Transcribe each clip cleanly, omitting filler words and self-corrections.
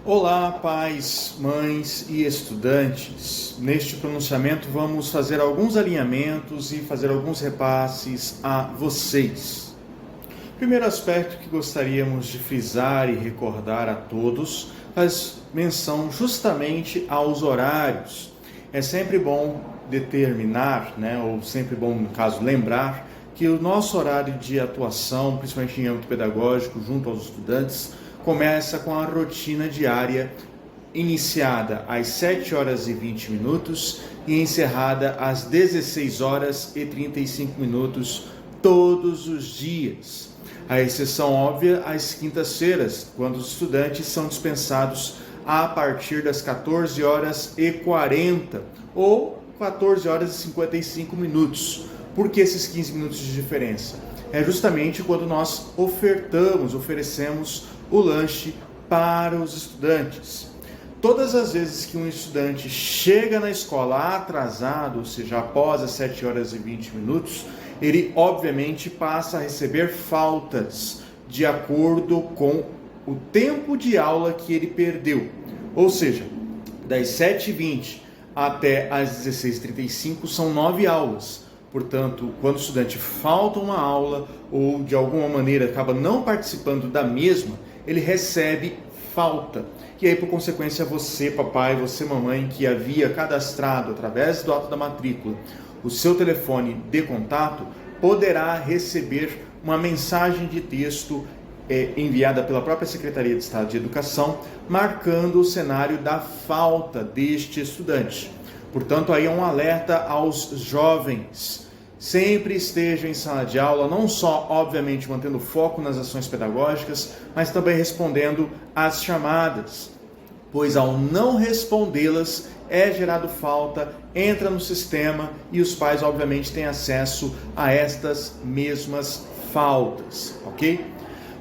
Olá, pais, mães e estudantes. Neste pronunciamento vamos fazer alguns alinhamentos e fazer alguns repasses a vocês. Primeiro aspecto que gostaríamos de frisar e recordar a todos faz menção justamente aos horários. É sempre bom determinar, ou sempre bom, no caso, lembrar que o nosso horário de atuação, principalmente em âmbito pedagógico, junto aos estudantes, começa com a rotina diária iniciada às 7 horas e 20 minutos e encerrada às 16 horas e 35 minutos todos os dias. A exceção óbvia às quintas-feiras, quando os estudantes são dispensados a partir das 14 horas e 40 ou 14 horas e 55 minutos. Por que esses 15 minutos de diferença? É justamente quando nós oferecemos o lanche para os estudantes. Todas as vezes que um estudante chega na escola atrasado, ou seja, após as 7 horas e 20 minutos, ele obviamente passa a receber faltas de acordo com o tempo de aula que ele perdeu. Ou seja, das 7h20 até as 16h35 são 9 aulas. Portanto, quando o estudante falta uma aula ou de alguma maneira acaba não participando da mesma, ele recebe falta. E aí, por consequência, você, papai, você, mamãe, que havia cadastrado através do ato da matrícula o seu telefone de contato, poderá receber uma mensagem de texto enviada pela própria Secretaria de Estado de Educação, marcando o cenário da falta deste estudante. Portanto, aí é um alerta aos jovens. Sempre estejam em sala de aula, não só, obviamente, mantendo foco nas ações pedagógicas, mas também respondendo às chamadas, pois ao não respondê-las, é gerado falta, entra no sistema e os pais, obviamente, têm acesso a estas mesmas faltas, ok?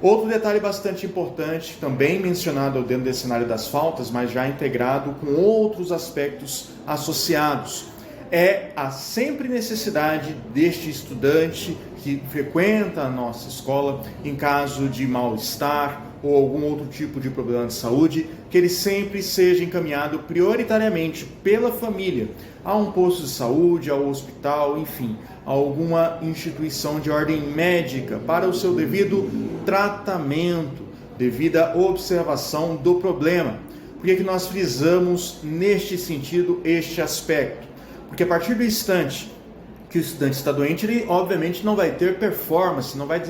Outro detalhe bastante importante, também mencionado dentro desse cenário das faltas, mas já integrado com outros aspectos associados, é a sempre necessidade deste estudante que frequenta a nossa escola, em caso de mal-estar ou algum outro tipo de problema de saúde, que ele sempre seja encaminhado prioritariamente pela família a um posto de saúde, ao hospital, enfim, a alguma instituição de ordem médica para o seu devido tratamento, devida observação do problema. Por que nós frisamos neste sentido este aspecto? Porque a partir do instante que o estudante está doente, ele obviamente não vai ter performance, não vai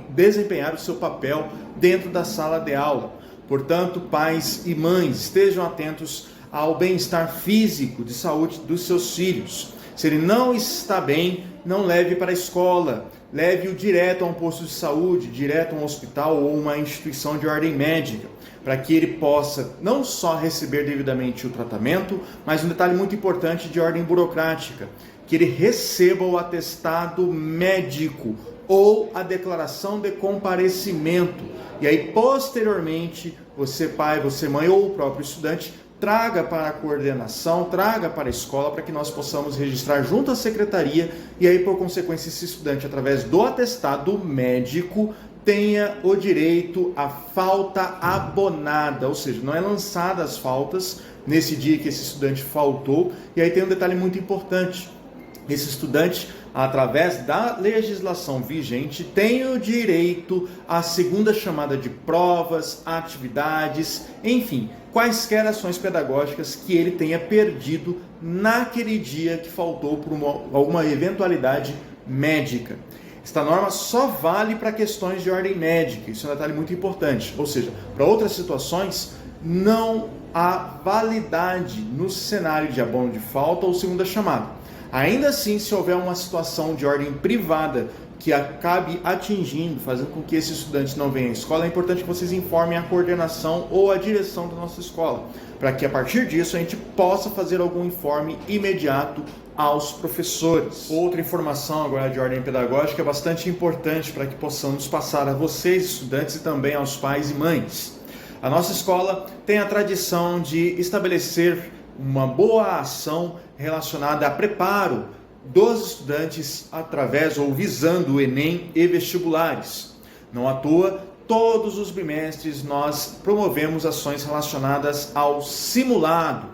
desempenhar o seu papel dentro da sala de aula. Portanto, pais e mães, estejam atentos ao bem-estar físico, de saúde dos seus filhos. Se ele não está bem, não leve para a escola, leve-o direto a um posto de saúde, direto a um hospital ou uma instituição de ordem médica, para que ele possa não só receber devidamente o tratamento, mas um detalhe muito importante de ordem burocrática, que ele receba o atestado médico ou a declaração de comparecimento. E aí, posteriormente, você pai, você mãe ou o próprio estudante, traga para a coordenação, traga para a escola, para que nós possamos registrar junto à secretaria, e aí, por consequência, esse estudante, através do atestado médico, tenha o direito à falta abonada, ou seja, não é lançada as faltas nesse dia que esse estudante faltou. E aí tem um detalhe muito importante: esse estudante, através da legislação vigente, tem o direito à segunda chamada de provas, atividades, enfim, quaisquer ações pedagógicas que ele tenha perdido naquele dia que faltou por alguma eventualidade médica. Esta norma só vale para questões de ordem médica, isso é um detalhe muito importante, ou seja, para outras situações não há validade no cenário de abono de falta ou segunda chamada. Ainda assim, se houver uma situação de ordem privada que acabe atingindo, fazendo com que esse estudante não venha à escola, é importante que vocês informem a coordenação ou a direção da nossa escola, para que a partir disso a gente possa fazer algum informe imediato aos professores. Outra informação agora de ordem pedagógica bastante importante para que possamos passar a vocês, estudantes, e também aos pais e mães. A nossa escola tem a tradição de estabelecer uma boa ação relacionada a preparo dos estudantes através ou visando o Enem e vestibulares. Não à toa, todos os bimestres nós promovemos ações relacionadas ao simulado,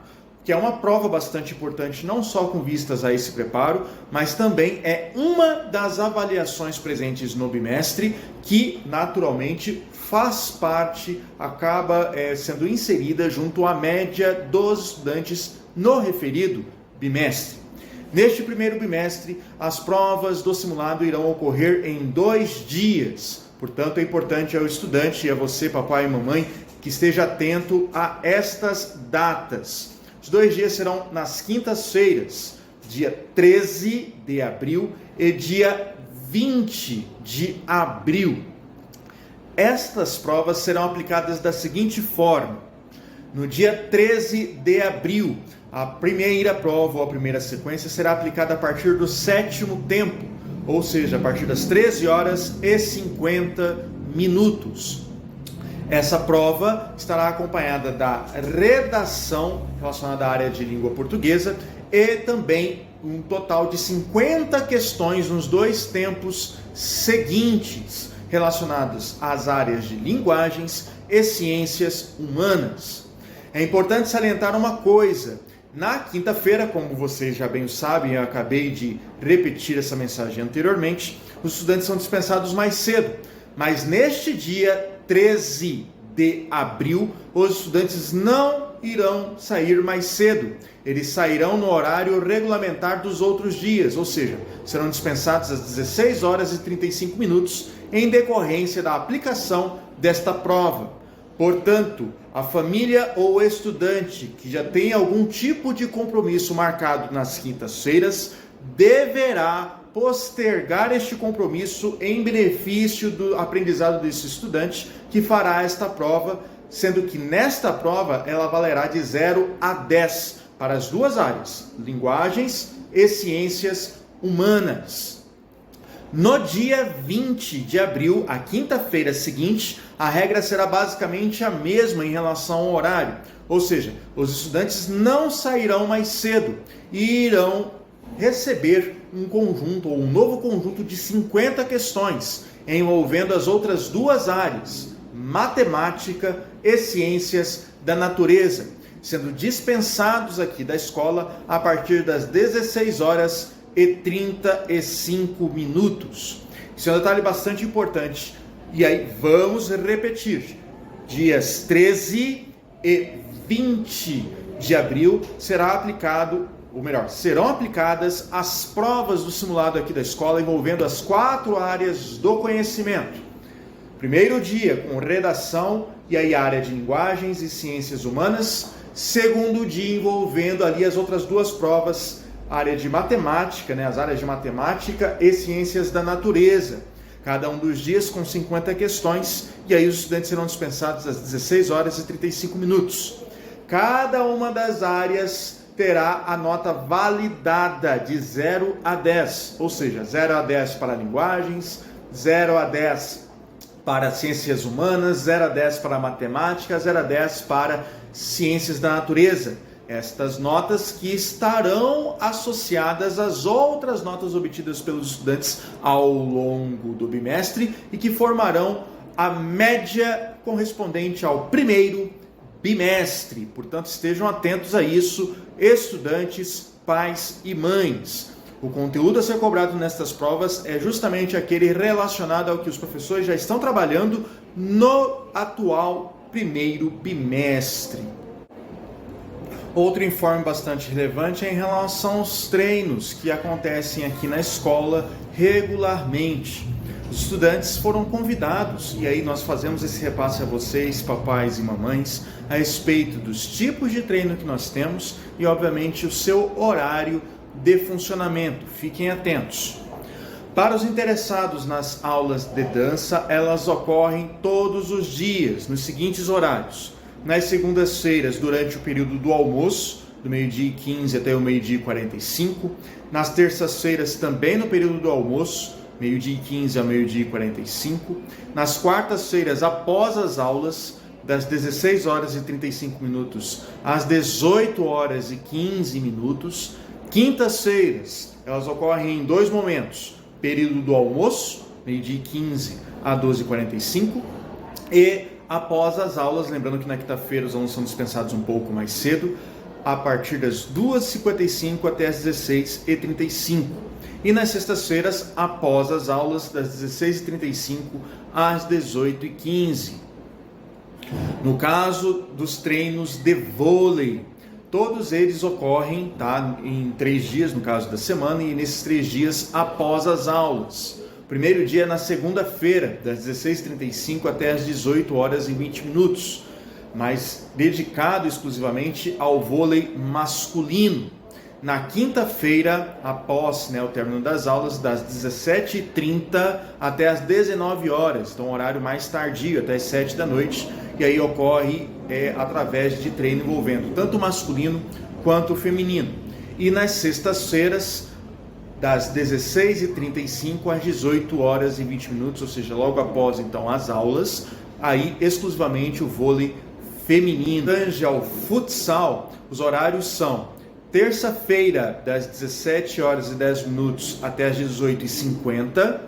que é uma prova bastante importante, não só com vistas a esse preparo, mas também é uma das avaliações presentes no bimestre, que naturalmente faz parte, acaba sendo inserida junto à média dos estudantes no referido bimestre. Neste primeiro bimestre, as provas do simulado irão ocorrer em 2 dias. Portanto, é importante ao estudante e a você, papai e mamãe, que esteja atento a estas datas. Os 2 dias serão nas quintas-feiras, dia 13 de abril e dia 20 de abril. Estas provas serão aplicadas da seguinte forma: no dia 13 de abril, a primeira prova ou a primeira sequência será aplicada a partir do 7º tempo, ou seja, a partir das 13h50. Essa prova estará acompanhada da redação relacionada à área de língua portuguesa e também um total de 50 questões nos 2 tempos seguintes, relacionadas às áreas de linguagens e ciências humanas. É importante salientar uma coisa: na quinta-feira, como vocês já bem o sabem, eu acabei de repetir essa mensagem anteriormente, os estudantes são dispensados mais cedo, mas neste dia 13 de abril, os estudantes não irão sair mais cedo. Eles sairão no horário regulamentar dos outros dias, ou seja, serão dispensados às 16h35 em decorrência da aplicação desta prova. Portanto, a família ou estudante que já tem algum tipo de compromisso marcado nas quintas-feiras deverá postergar este compromisso em benefício do aprendizado desse estudante que fará esta prova, sendo que nesta prova ela valerá de 0 a 10 para as 2 áreas, linguagens e ciências humanas. No dia 20 de abril, a quinta-feira seguinte, a regra será basicamente a mesma em relação ao horário, ou seja, os estudantes não sairão mais cedo e irão receber um conjunto ou um novo conjunto de 50 questões envolvendo as outras 2 áreas, matemática e ciências da natureza, sendo dispensados aqui da escola a partir das 16h35. Isso é um detalhe bastante importante. E aí, vamos repetir. Dias 13 e 20 de abril serão aplicadas as provas do simulado aqui da escola envolvendo as 4 áreas do conhecimento. Primeiro dia com redação e aí área de linguagens e ciências humanas. Segundo dia envolvendo ali as outras 2 provas, área de matemática, as áreas de matemática e ciências da natureza. Cada um dos dias com 50 questões, e aí os estudantes serão dispensados às 16h35. Cada uma das áreas terá a nota validada de 0 a 10, ou seja, 0 a 10 para linguagens, 0 a 10 para ciências humanas, 0 a 10 para matemática, 0 a 10 para ciências da natureza. Estas notas que estarão associadas às outras notas obtidas pelos estudantes ao longo do bimestre e que formarão a média correspondente ao primeiro bimestre. Portanto, estejam atentos a isso, estudantes, pais e mães. O conteúdo a ser cobrado nestas provas é justamente aquele relacionado ao que os professores já estão trabalhando no atual primeiro bimestre. Outro informe bastante relevante é em relação aos treinos que acontecem aqui na escola regularmente. Os estudantes foram convidados, e aí nós fazemos esse repasse a vocês, papais e mamães, a respeito dos tipos de treino que nós temos e, obviamente, o seu horário de funcionamento. Fiquem atentos. Para os interessados nas aulas de dança, elas ocorrem todos os dias, nos seguintes horários. Nas segundas-feiras, durante o período do almoço, do 12h15 até o 12h45. Nas terças-feiras, também no período do almoço, 12h15 ao 12h45. Nas quartas-feiras, após as aulas, das 16h35 às 18h15. Quintas-feiras, elas ocorrem em 2 momentos. Período do almoço, 12h15 a 12h45. E após as aulas, lembrando que na quinta-feira os alunos são dispensados um pouco mais cedo, a partir das 2h55 até as 16h35. E nas sextas-feiras, após as aulas, das 16h35 às 18h15. No caso dos treinos de vôlei, todos eles ocorrem, tá, em 3 dias, no caso da semana, e nesses 3 dias após as aulas. O primeiro dia é na segunda-feira, das 16h35 até as 18h20, mas dedicado exclusivamente ao vôlei masculino. Na quinta-feira, após o término das aulas, das 17h30 até as 19h, então horário mais tardio, até as 7 da noite, e aí ocorre através de treino envolvendo tanto o masculino quanto o feminino. E nas sextas-feiras, das 16h35 às 18h20, ou seja, logo após então as aulas, aí exclusivamente o vôlei feminino. Tange ao futsal, os horários são terça-feira, das 17h10 até as 18h50,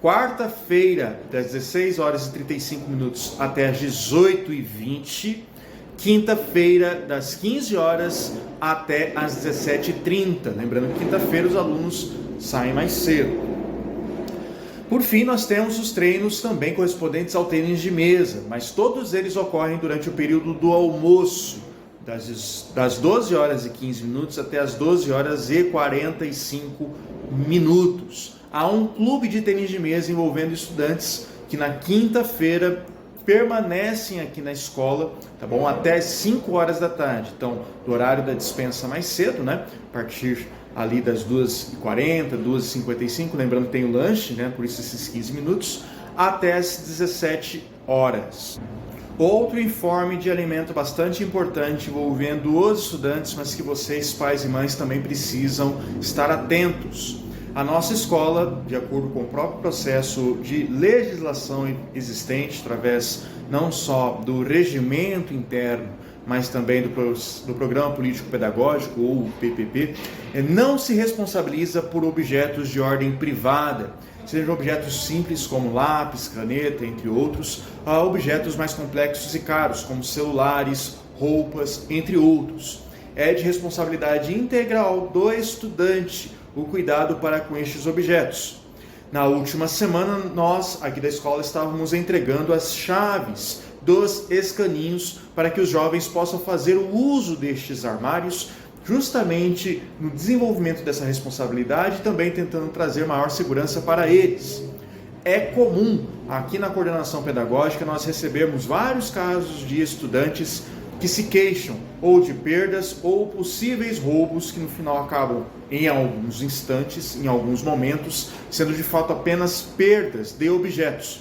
quarta-feira, das 16h35 até as 18h20, quinta-feira, das 15h até as 17h30. Lembrando que quinta-feira os alunos saem mais cedo. Por fim, nós temos os treinos também correspondentes ao tênis de mesa, mas todos eles ocorrem durante o período do almoço, das 12h15 até as 12h45. Há um clube de tênis de mesa envolvendo estudantes que na quinta-feira permanecem aqui na escola, tá bom? Até as 5h da tarde. Então, do horário da dispensa mais cedo, a partir ali das 2h40, 2h55, lembrando que tem o lanche, por isso esses 15 minutos, até as 17h. Outro informe de alimento bastante importante envolvendo os estudantes, mas que vocês, pais e mães, também precisam estar atentos. A nossa escola, de acordo com o próprio processo de legislação existente, através não só do regimento interno, mas também do Programa Político Pedagógico, ou PPP, não se responsabiliza por objetos de ordem privada, sejam objetos simples como lápis, caneta, entre outros, a objetos mais complexos e caros, como celulares, roupas, entre outros. É de responsabilidade integral do estudante o cuidado para com estes objetos. Na última semana, nós, aqui da escola, estávamos entregando as chaves dos escaninhos para que os jovens possam fazer o uso destes armários, justamente no desenvolvimento dessa responsabilidade e também tentando trazer maior segurança para eles. É comum, aqui na coordenação pedagógica, nós recebemos vários casos de estudantes que se queixam ou de perdas ou possíveis roubos que no final acabam, em alguns instantes, em alguns momentos, sendo de fato apenas perdas de objetos.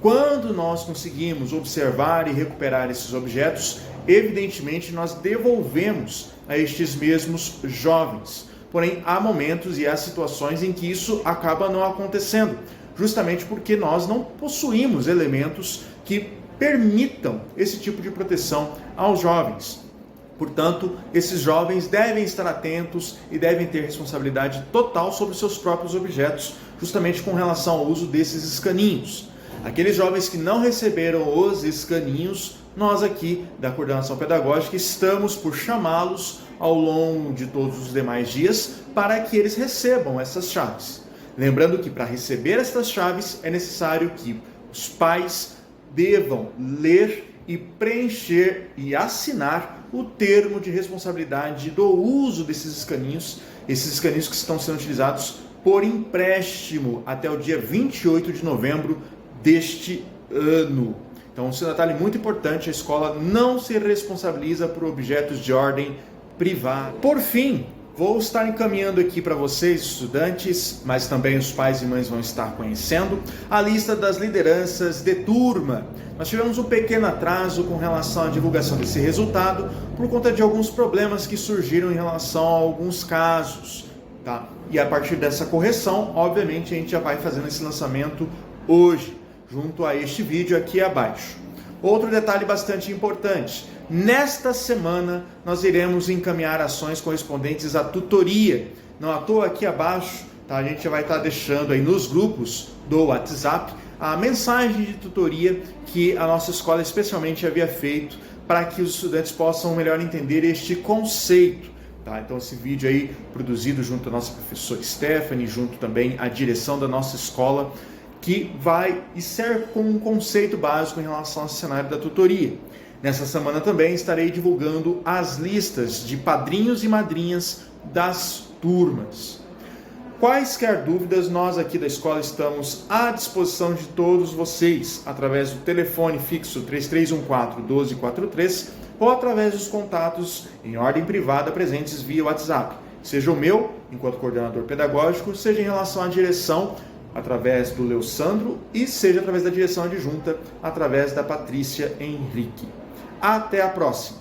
Quando nós conseguimos observar e recuperar esses objetos, evidentemente nós devolvemos a estes mesmos jovens. Porém, há momentos e há situações em que isso acaba não acontecendo, justamente porque nós não possuímos elementos que permitam esse tipo de proteção aos jovens. Portanto, esses jovens devem estar atentos e devem ter responsabilidade total sobre os seus próprios objetos, justamente com relação ao uso desses escaninhos. Aqueles jovens que não receberam os escaninhos, nós aqui da coordenação pedagógica estamos por chamá-los ao longo de todos os demais dias para que eles recebam essas chaves. Lembrando que para receber essas chaves é necessário que os pais devam ler e preencher e assinar o termo de responsabilidade do uso desses escaninhos que estão sendo utilizados por empréstimo até o dia 28 de novembro deste ano. Então, esse detalhe muito importante, a escola não se responsabiliza por objetos de ordem privada. Por fim, vou estar encaminhando aqui para vocês, estudantes, mas também os pais e mães vão estar conhecendo, a lista das lideranças de turma. Nós tivemos um pequeno atraso com relação à divulgação desse resultado, por conta de alguns problemas que surgiram em relação a alguns casos, tá? E a partir dessa correção, obviamente, a gente já vai fazendo esse lançamento hoje, junto a este vídeo aqui abaixo. Outro detalhe bastante importante, nesta semana nós iremos encaminhar ações correspondentes à tutoria. Não à toa aqui abaixo, tá? A gente já vai estar deixando aí nos grupos do WhatsApp a mensagem de tutoria que a nossa escola especialmente havia feito para que os estudantes possam melhor entender este conceito. Tá? Então esse vídeo aí produzido junto à nossa professora Stephanie, junto também à direção da nossa escola, que vai e serve como um conceito básico em relação ao cenário da tutoria. Nessa semana também estarei divulgando as listas de padrinhos e madrinhas das turmas. Quaisquer dúvidas, nós aqui da escola estamos à disposição de todos vocês, através do telefone fixo 3314-1243 ou através dos contatos em ordem privada presentes via WhatsApp. Seja o meu, enquanto coordenador pedagógico, seja em relação à direção, através do Leosandro, e seja através da direção adjunta, através da Patrícia Henrique. Até a próxima!